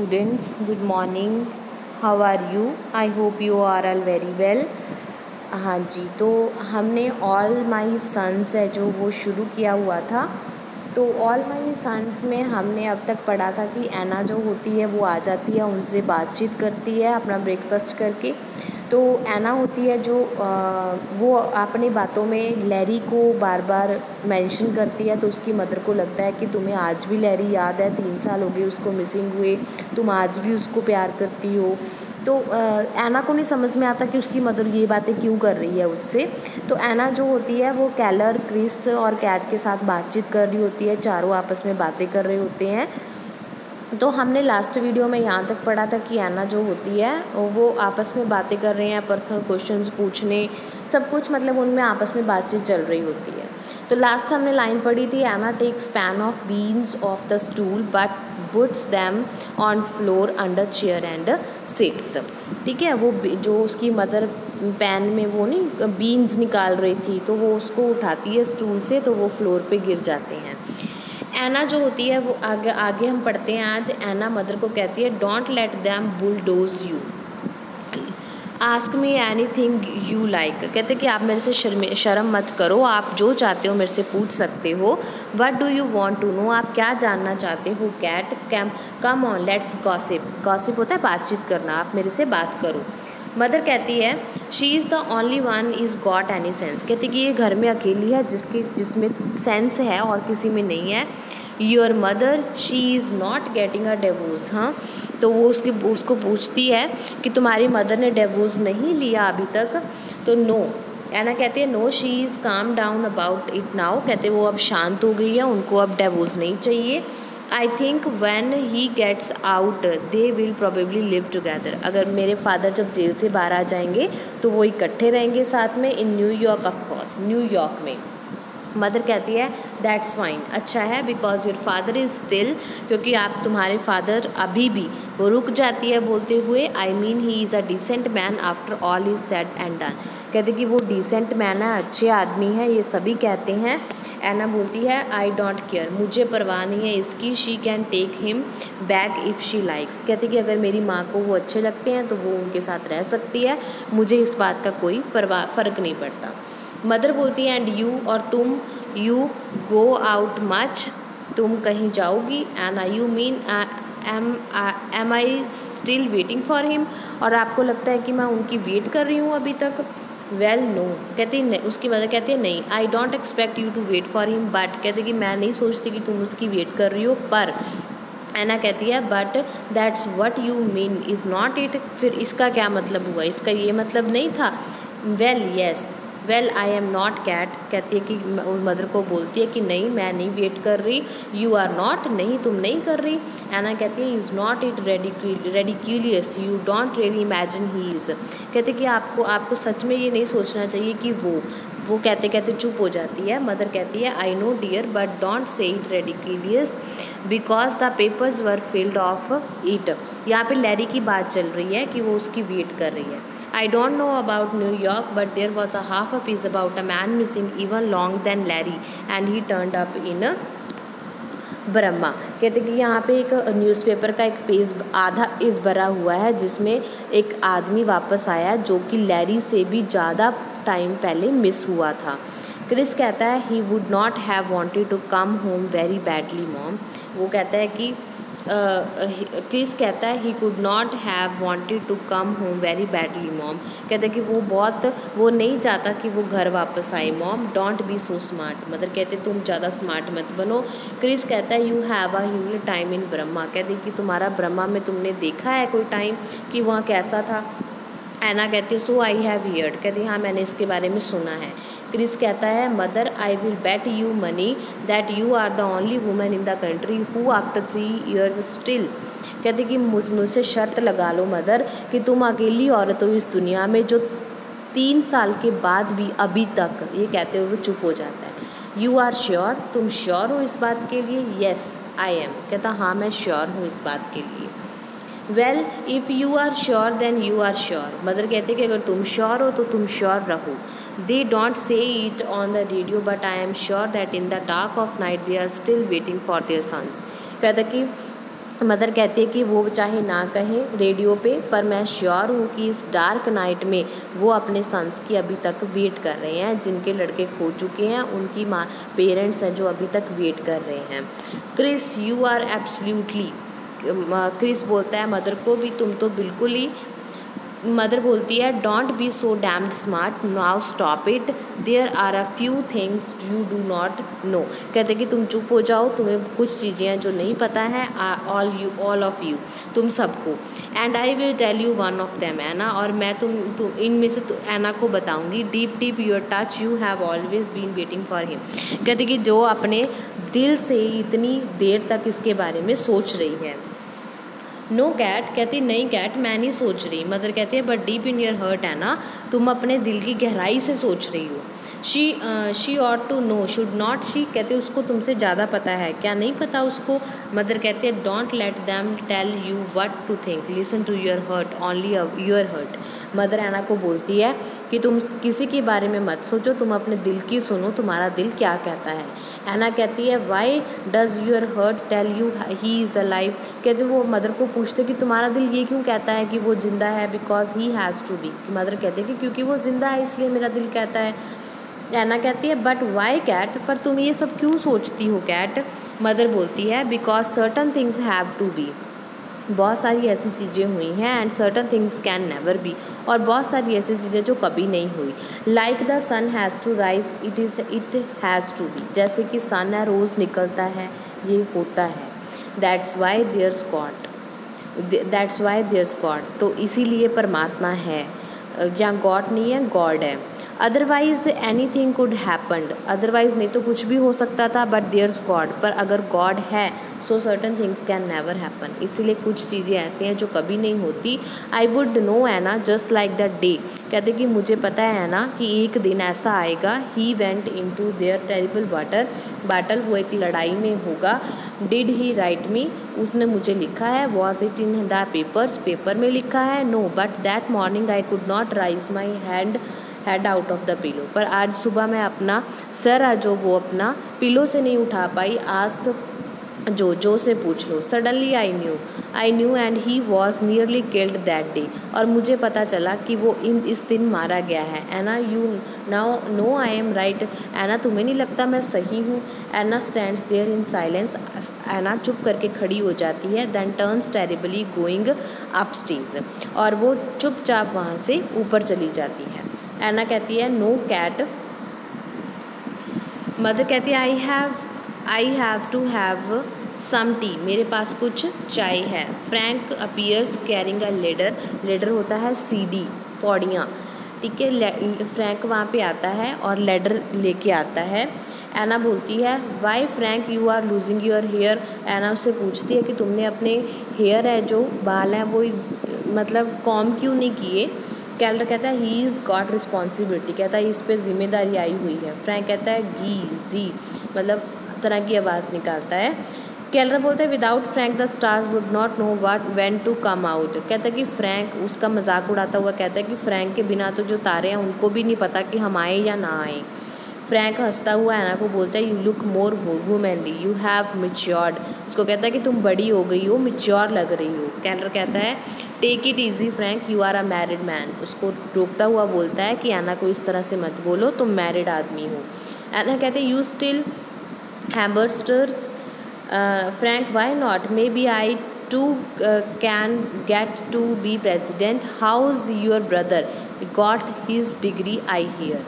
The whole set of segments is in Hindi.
Students, good morning. How are you? I hope you are all very well. हाँ जी, तो हमने ऑल माई सन्स है जो वो शुरू किया हुआ था। तो ऑल माई सन्स में हमने अब तक पढ़ा था कि ऐना जो होती है वो आ जाती है, उनसे बातचीत करती है अपना ब्रेकफास्ट करके। तो ऐना होती है जो वो अपनी बातों में लैरी को बार बार मेंशन करती है। तो उसकी मदर को लगता है कि तुम्हें आज भी लैरी याद है, 3 साल हो गए उसको मिसिंग हुए, तुम आज भी उसको प्यार करती हो। तो ऐना को नहीं समझ में आता कि उसकी मदर ये बातें क्यों कर रही है उससे। तो ऐना जो होती है वो कैलर, क्रिस और कैट के साथ बातचीत कर रही होती है, चारों आपस में बातें कर रहे होते हैं। तो हमने लास्ट वीडियो में यहाँ तक पढ़ा था कि ऐना जो होती है वो आपस में बातें कर रहे हैं, पर्सनल क्वेश्चंस पूछने, सब कुछ मतलब उनमें आपस में बातचीत चल रही होती है। तो लास्ट हमने लाइन पढ़ी थी, Anna takes pan of beans off the stool but puts them on floor under chair and sits. ठीक है, वो जो उसकी मदर पैन में वो नहीं बीन्स निकाल रही थी तो वो उसको उठाती है स्टूल से, तो वो फ्लोर पे गिर जाते हैं। ऐना जो होती है वो आगे आगे हम पढ़ते हैं आज। ऐना मदर को कहती है don't late them bulldoze you, ask me any thing you like. कहते कि आप मेरे से शर्म मत करो, आप जो चाहते हो मेरे से पूछ सकते हो। What do you want to know, आप क्या जानना चाहते हो। Cat come on let's gossip, gossip होता है बातचीत करना, आप मेरे से बात करो। मदर कहती है she is the only one is got any sense. कहती कि ये घर में अकेली है जिसमें सेंस है और किसी में नहीं है। Your mother she is not getting a divorce. हाँ, तो वो उसको पूछती है कि तुम्हारी मदर ने डिवोर्स नहीं लिया अभी तक। तो नो, ऐना कहती है no she is calm down about it now. कहते वो अब शांत हो गई है, उनको अब डिवोर्स नहीं चाहिए। I think when he gets out they will probably live together. अगर मेरे फादर जब जेल से बाहर आ जाएंगे तो वो इकट्ठे रहेंगे साथ में इन न्यूयॉर्क, ऑफकोर्स न्यूयॉर्क में। मदर कहती है दैट्स फाइन, अच्छा है, because your father is still, क्योंकि आप तुम्हारे फादर अभी भी। वो रुक जाती है बोलते हुए I mean he is a decent man after all is said and done. कहते कि वो डिसेंट मैन है, अच्छे आदमी है, ये सभी कहते हैं। ऐना बोलती है आई डोंट केयर, मुझे परवाह नहीं है इसकी। She can take him back if she likes. कहते कि अगर मेरी माँ को वो अच्छे लगते हैं तो वो उनके साथ रह सकती है, मुझे इस बात का कोई फ़र्क नहीं पड़ता। मदर बोलती है एंड यू, और तुम, यू गो आउट मच, तुम कहीं जाओगी। And you mean am I still waiting for him, और आपको लगता है कि मैं उनकी वेट कर रही हूँ अभी तक। वेल नो, कहती नहीं, उसकी मदर कहती है नहीं, I don't expect you to wait for him but, कहते कि मैं नहीं सोचती कि तुम उसकी वेट कर रही हो, पर ऐना कहती है but that's what you mean is not it. फिर इसका क्या मतलब हुआ, इसका ये मतलब नहीं था। Well yes, well I am not cat. कहती है कि मदर को बोलती है कि नहीं मैं नहीं वेट कर रही। यू आर नॉट, नहीं तुम नहीं कर रही। ऐना कहती है is not it ridiculous, you don't really imagine he is. कहते कि आपको सच में ये नहीं सोचना चाहिए कि वो कहते कहते चुप हो जाती है। मदर कहती है I know dear but don't say it ridiculous because the papers were filled of it. यहाँ पे लैरी की बात चल रही है कि वो उसकी वेट कर रही है। I don't know about New York but there was a half a piece about a man missing even long than Larry and he turned up in Burma. कहते कि यहाँ पे एक न्यूज़पेपर का एक पेज आधा पेज भरा हुआ है जिसमें एक आदमी वापस आया जो कि लैरी से भी ज़्यादा टाइम पहले मिस हुआ था। क्रिस कहता है he would not have wanted to come home very badly mom. वो कहता है कि क्रिस कहता है he could not have wanted to come home very badly mom. कहता है कि वो नहीं चाहता कि वो घर वापस आए। Mom don't be so smart, mother कहते तुम ज़्यादा स्मार्ट मत बनो। क्रिस कहता है you have a whole time in Burma. कहते कि तुम्हारा ब्रह्मा में तुमने देखा है कोई टाइम कि वहाँ कैसा था। ऐना कहती है सो आई हैव हियर्ड। कहती हाँ मैंने इसके बारे में सुना है। क्रिस कहता है mother I will bet you money that you are the only women in the country who after 3 years still. कहते कि मुझसे शर्त लगा लो मदर कि तुम अकेली औरत हो इस दुनिया में जो 3 साल के बाद भी अभी तक, ये कहते हुए वो चुप हो जाता है। यू आर श्योर, तुम श्योर हो इस बात के लिए। Yes I am. कहता हाँ मैं श्योर हूँ इस बात के लिए। Well if you are sure then you are sure. Mother कहते कि अगर तुम श्योर हो तो तुम श्योर रहो। They don't say it on the radio but I am sure that in the dark of night they are still waiting for their sons. कहता कि मदर कहती है कि वो चाहे ना कहें रेडियो पे, पर मैं श्योर हूँ कि इस डार्क नाइट में वो अपने सन्स की अभी तक वेट कर रहे हैं, जिनके लड़के खो चुके हैं उनकी माँ पेरेंट्स हैं जो अभी तक वेट कर रहे हैं। Chris you are absolutely, Chris बोलता है मदर को भी तुम तो बिल्कुल ही, मदर बोलती है don't be so damned smart, now stop it, there are a few things you do not know. कहते कि तुम चुप हो जाओ, तुम्हें कुछ चीज़ें हैं जो नहीं पता है, ऑल ऑफ यू, तुम सबको, and I will tell you one of them Anna, और मैं तुम इनमें से एना को बताऊंगी। Deep deep your touch you have always been waiting for him. कहते कि जो अपने दिल से इतनी देर तक इसके बारे में सोच रही है। नो कैट, कहती नहीं कैट मैं नहीं सोच रही। मदर कहती है but deep in your heart है ना, तुम अपने दिल की गहराई से सोच रही हो। She ought to know should not she, कहते उसको तुमसे ज़्यादा पता है, क्या नहीं पता उसको। मदर कहती है don't let them tell you what to think, listen to your heart only your heart. Mother Anna को बोलती है कि तुम किसी के बारे में मत सोचो, तुम अपने दिल की सुनो, तुम्हारा दिल क्या कहता है। एना कहती है why does your heart tell you he is alive, कहते वो मदर को पूछते कि तुम्हारा दिल ये क्यों कहता है कि वो ज़िंदा है, because he has to be. Mother कहती है कि क्योंकि वो ज़िंदा है इसलिए मेरा दिल कहता है। एना कहती है बट वाई कैट, पर तुम ये सब क्यों सोचती हो कैट। मदर बोलती है because certain things have to be, बहुत सारी ऐसी चीज़ें हुई हैं, and certain things can never be, और बहुत सारी ऐसी चीज़ें जो कभी नहीं हुई। Like the sun has to rise it has to be, जैसे कि सन है रोज़ निकलता है, ये होता है। दैट्स वाई देयर्स गॉड, तो इसीलिए परमात्मा है, या गॉड नहीं है गॉड है। Otherwise any thing could happened, otherwise नहीं तो कुछ भी हो सकता था, बट देयर्स गॉड, पर अगर गॉड है so certain things can never happen, इसीलिए कुछ चीज़ें ऐसी हैं जो कभी नहीं होती। I would know Anna just like that day, कहते कि मुझे पता है ना कि एक दिन ऐसा आएगा। He went into their terrible battle, वो एक लड़ाई में होगा। डिड ही राइट मी, उसने मुझे लिखा है। Was it in the papers, paper में लिखा है। No but that morning I could not rise my head out of the pillow, पर आज सुबह मैं अपना सर है जो वो अपना पिलो से नहीं उठा पाई। आस्क जो से पूछ लो। Suddenly I knew and he was nearly killed that day, और मुझे पता चला कि वो इस दिन मारा गया है। Anna you now know I am right, Anna तुम्हें नहीं लगता मैं सही हूँ। Anna stands there in silence, Anna चुप करके खड़ी हो जाती है। Then turns terribly going upstage, और वो चुपचाप वहाँ से ऊपर चली जाती है। एना कहती है नो कैट, मदर कहती है I have to have some tea, मेरे पास कुछ चाय है। Frank appears carrying a ladder होता है सीढ़ी, पौड़ियाँ, ठीक है। फ्रैंक वहाँ पे आता है और लेडर लेके आता है। एना बोलती है why Frank you are losing your hair, Anna उससे पूछती है कि तुमने अपने हेयर है जो बाल हैं वो मतलब कॉम क्यों नहीं किए। कैलर कहता है ही इज़ गॉट रिस्पॉन्सिबिलिटी, कहता है इस पे जिम्मेदारी आई हुई है। फ्रैंक कहता है जी मतलब तरह की आवाज़ निकालता है। कैलर बोलता है without Frank the stars would not know what when to come out, कहता है कि फ्रैंक, उसका मजाक उड़ाता हुआ कहता है कि फ्रैंक के बिना तो जो तारे हैं उनको भी नहीं पता कि हम आए या ना आए। फ्रैंक हंसता हुआ एना को बोलता है you look more womanly, you have matured, उसको कहता है कि तुम बड़ी हो गई हो, मैच्योर लग रही हो। कैलर कहता है take it easy Frank, you are a married man, उसको रोकता हुआ बोलता है कि एना को इस तरह से मत बोलो, तुम मैरिड आदमी हो। एना कहते हैं you still hamsters, Frank why not, maybe I too can get to be president, how's your brother got his degree I hear.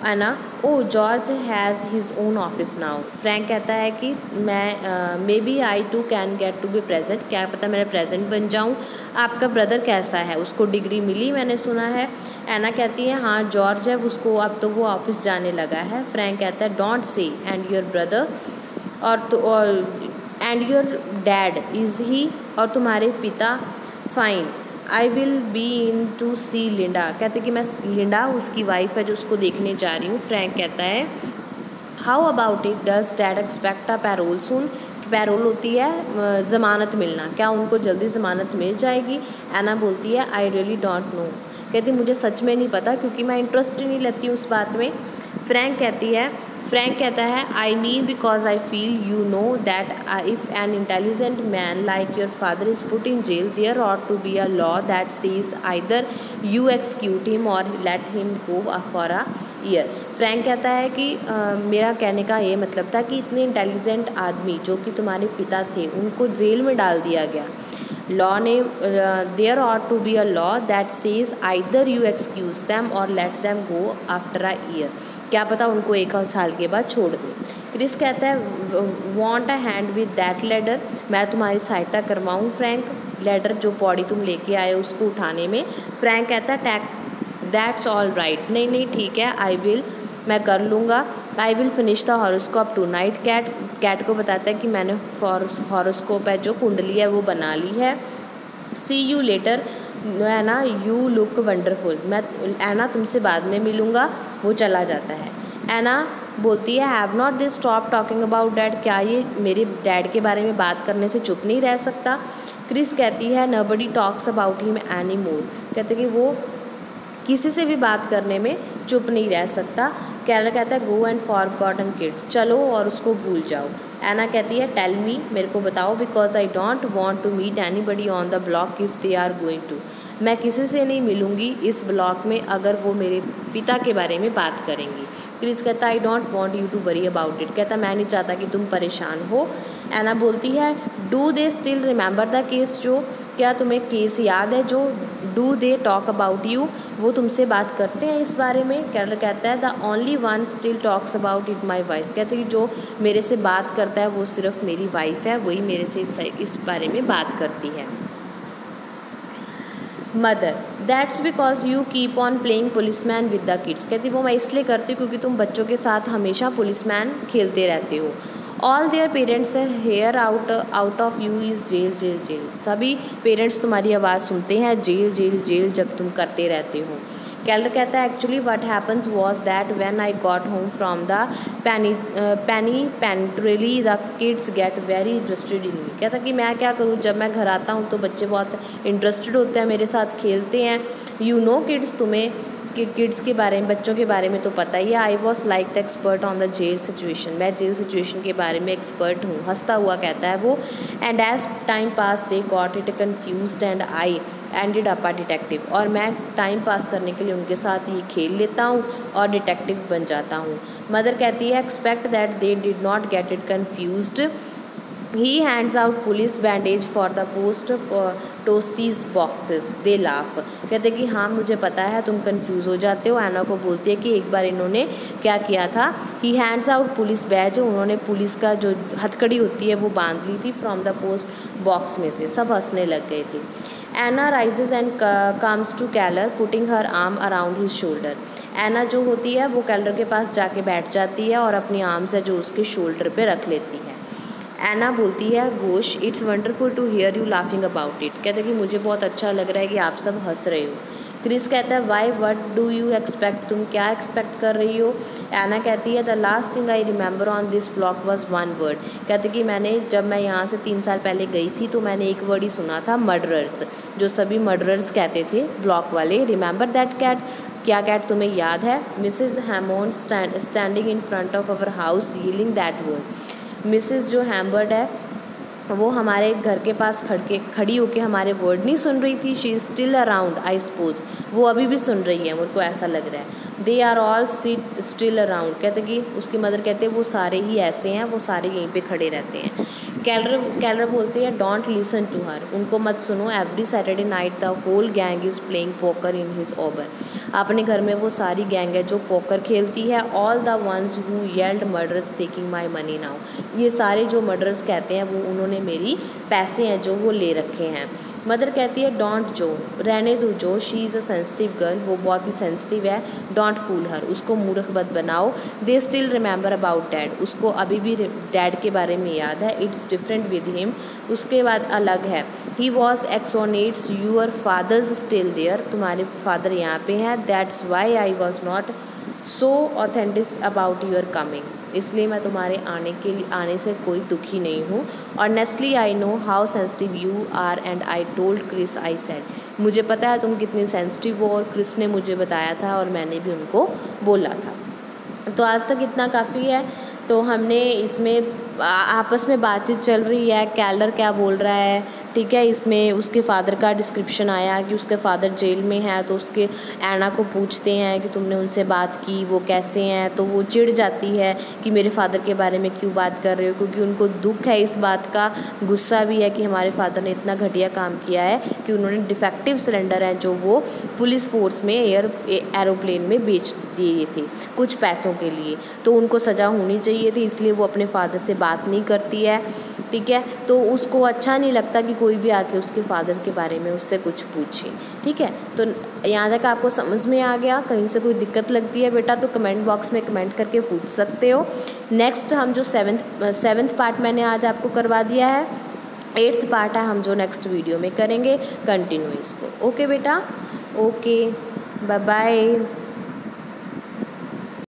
Anna oh George has his own office now, Frank कहता है कि मैं maybe I too can get to be president, क्या पता मेरा प्रेजेंट बन जाऊँ। आपका ब्रदर कैसा है, उसको डिग्री मिली मैंने सुना है। एना कहती है हाँ जॉर्ज है, उसको अब तो वो ऑफिस जाने लगा है। फ्रैंक कहता है don't say and your brother, और and your dad is he, और तुम्हारे पिता fine. I will be in to see Linda, कहते कि मैं लिंडा उसकी वाइफ है जो उसको देखने जा रही हूँ। फ्रैंक कहता है how about it, does dad expect a parole soon, parole होती है ज़मानत मिलना, क्या उनको जल्दी ज़मानत मिल जाएगी। एना बोलती है आई रियली डोंट नो, कहती मुझे सच में नहीं पता क्योंकि मैं इंटरेस्ट ही नहीं लेती उस बात में। फ्रैंक कहती है फ्रैंक कहता है I mean because I feel you know that if an intelligent man like your father is put in jail there ought to be a law that says either you execute him or let him go for a year. Frank कहता है कि मेरा कहने का ये मतलब था कि इतने इंटेलिजेंट आदमी जो कि तुम्हारे पिता थे उनको जेल में डाल दिया गया। लॉ ने there ought to be a law that says either you excuse them or let them go after a year. क्या पता उनको 1 साल के बाद छोड़ दें। क्रिस कहता है want a hand with that ladder, मैं तुम्हारी सहायता करवाऊँ फ्रैंक, लेडर जो पौड़ी तुम लेके आए उसको उठाने में। फ्रैंक कहता है दैट्स ऑल राइट, नहीं नहीं ठीक है, आई विल, मैं कर लूँगा। I will finish the horoscope tonight. Kat को बताता है कि मैंने हॉरोस्कोप है जो कुंडली है वो बना ली है। See you later Anna, you look wonderful, मैं एना तुमसे बाद में मिलूँगा। वो चला जाता है। एना बोलती है have not they stop talking about dad, क्या ये मेरे डैड के बारे में बात करने से चुप नहीं रह सकता। क्रिस कहती है nobody talks about him any more, कहते कि वो किसी से भी बात करने में चुप नहीं रह सकता। कैलर कहता है गो एंड फॉरगॉटन किड, चलो और उसको भूल जाओ। एना कहती है टेल मी, मेरे को बताओ, because I don't want to meet anybody on the block if they are going to, मैं किसी से नहीं मिलूँगी इस ब्लॉक में अगर वो मेरे पिता के बारे में बात करेंगी। क्रिस कहता है I don't want you to worry about it, कहता मैं नहीं चाहता कि तुम परेशान हो। एना बोलती है do they still remember the case, जो क्या तुम्हें केस याद है, जो do they talk about you, वो तुमसे बात करते हैं इस बारे में। कैलर कहता है the only one still talks about it my wife, कहते कि जो मेरे से बात करता है वो सिर्फ मेरी वाइफ है, वही मेरे से इस बारे में बात करती है। Mother that's because you keep on playing policeman with the kids, कहती वो मैं इसलिए करती हूँ क्योंकि तुम बच्चों के साथ हमेशा पुलिसमैन खेलते रहते हो। All their parents hear out of you is jail jail jail, सभी पेरेंट्स तुम्हारी आवाज़ सुनते हैं जेल जेल जेल जब तुम करते रहते हो। कैलर कहता है actually what happens was that when I got home from the penitentiary the kids get very interested in me, कहता कि मैं क्या करूँ, जब मैं घर आता हूँ तो बच्चे बहुत इंटरेस्टेड होते हैं, मेरे साथ खेलते हैं। यू नो किड्स, तुम्हें कि किड्स के बारे में, बच्चों के बारे में तो पता ही है। I was like the expert on the jail situation, मैं जेल सिचुएशन के बारे में एक्सपर्ट हूँ, हंसता हुआ कहता है वो। And as time pass they got it confused and I ended up a detective, और मैं टाइम पास करने के लिए उनके साथ ही खेल लेता हूँ और डिटेक्टिव बन जाता हूँ। मदर कहती है expect that they did not get it confused. He hands out police badges for the Post Toasties boxes, they laugh, कहते कि हाँ मुझे पता है तुम कंफ्यूज हो जाते हो। एना को बोलती है कि एक बार इन्होंने क्या किया था। ही हैंड्स आउट पुलिस बैज, उन्होंने पुलिस का जो हथकड़ी होती है वो बांध ली थी फ्रॉम द पोस्ट बॉक्स में से, सब हंसने लग गए थे। Anna rises and comes to Keller putting her arm around his shoulder, Anna जो होती है वो कैलर के पास जाके बैठ जाती है और अपनी आर्म्स है जो उसके शोल्डर पे रख लेती है। एना बोलती है gosh it's wonderful to hear you laughing about it, कहते कि मुझे बहुत अच्छा लग रहा है कि आप सब हंस रहे हो। क्रिस कहता है why what do you expect, तुम क्या एक्सपेक्ट कर रही हो। एना कहती है the last thing I remember on this block was one word, कहते कि मैंने जब मैं यहाँ से 3 साल पहले गई थी तो मैंने एक वर्ड ही सुना था, मर्डरर्स, जो सभी मर्डरर्स कहते थे ब्लॉक वाले। रिमेंबर दैट कैट, क्या कैट तुम्हें याद है। Mrs Hammond standing in front of our house yelling that word, Mrs जो हैम्बर्ड है वो हमारे घर के पास खड़ी होके हमारे वर्ड नहीं सुन रही थी। She is still around I suppose, वो अभी भी सुन रही है, मुझको ऐसा लग रहा है। They are all sit still around, कहते कि उसकी मदर कहते हैं वो सारे ही ऐसे हैं, वो सारे यहीं पे खड़े रहते हैं। कैलर बोलते हैं डोंट लिसन टू हर, उनको मत सुनो। Every Saturday night the whole gang is playing poker in his over, अपने घर में वो सारी गैंग है जो पोकर खेलती है। All the ones who yelled murders taking my money now, ये सारे जो मर्डर्स कहते हैं वो उन्होंने मेरी पैसे हैं जो वो ले रखे हैं। मदर कहती है डोंट जो, रहने दो जो, she is a sensitive girl, वो बहुत ही सेंसिटिव है। डोंट फूल हर, उसको मूर्ख मत बनाओ। They still remember about dad, उसको अभी भी डैड के बारे में याद है। इट्स डिफरेंट विद हिम, उसके बाद अलग है। He was exonerated your father's still there, तुम्हारे फादर यहाँ पे हैं। That's why I was not so authentic about your coming, इसलिए मैं तुम्हारे आने से कोई दुखी नहीं हूँ। Honestly I know how sensitive you are and I told Chris, I said, मुझे पता है तुम कितनी सेंसिटिव हो और क्रिस ने मुझे बताया था और मैंने भी उनको बोला था। तो आज तक इतना काफ़ी है। तो हमने इसमें आपस में बातचीत चल रही है, कैलर क्या बोल रहा है, ठीक है। इसमें उसके फ़ादर का डिस्क्रिप्शन आया कि उसके फ़ादर जेल में है, तो उसके एना को पूछते हैं कि तुमने उनसे बात की, वो कैसे हैं। तो वो चिढ़ जाती है कि मेरे फ़ादर के बारे में क्यों बात कर रहे हो, क्योंकि उनको दुख है इस बात का, गुस्सा भी है कि हमारे फ़ादर ने इतना घटिया काम किया है कि उन्होंने डिफेक्टिव सिलेंडर हैं जो वो पुलिस फोर्स में एरोप्लेन में बेच दिए थे कुछ पैसों के लिए, तो उनको सज़ा होनी चाहिए थी, इसलिए वो अपने फ़ादर से बात नहीं करती है, ठीक है। तो उसको अच्छा नहीं लगता कि कोई भी आके उसके फ़ादर के बारे में उससे कुछ पूछे, ठीक है। तो यहाँ तक आपको समझ में आ गया। कहीं से कोई दिक्कत लगती है बेटा तो कमेंट बॉक्स में कमेंट करके पूछ सकते हो। नेक्स्ट हम जो सेवन्थ पार्ट मैंने आज आपको करवा दिया है, 8th पार्ट है हम जो नेक्स्ट वीडियो में करेंगे कंटिन्यू इसको। ओके बेटा, ओके, बाय बाय।